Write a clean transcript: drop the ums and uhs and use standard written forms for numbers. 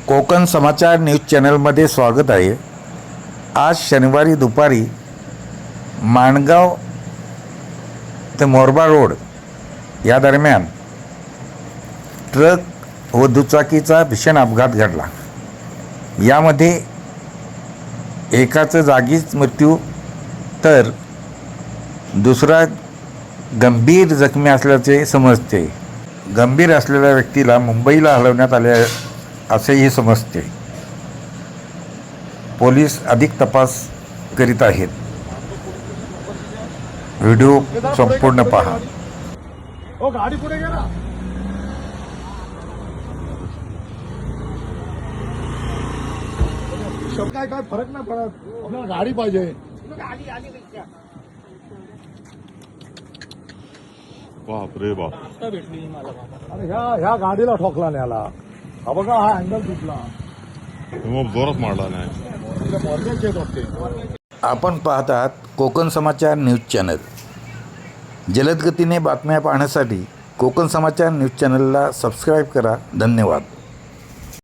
कोकण समाचार news चॅनलमध्ये स्वागत आहे। आज शनिवारी दुपारी माणगाव ते मोरबा रोड या दरम्यान ट्रक व दुचाकीचा भीषण अपघात घडला। यामध्ये एकाचा जागीच मृत्यू तर दुसरा गंभीर जखमी असल्याचे समजते। गंभीर असलेल्या व्यक्तीला मुंबईला हलवण्यात आले असेही समजते। पोलीस अधिक तपास करीत आहेत। व्हिडिओ संपूर्ण पहा। ओ गाडी पुढे गेला। काय फरक नाही पडत, आपल्याला गाडी पाहिजे। बाप रे बाप, अरे ह्या गाडीला ठोकला न्याला। हा बघा, हा अँगल तुटला, मग जोरात मारला नाही। आपण पाहत आहात कोकण समाचार न्यूज चॅनल। जलद गतीने बातम्या पाहण्यासाठी कोकण समाचार न्यूज चॅनलला सबस्क्राईब करा। धन्यवाद।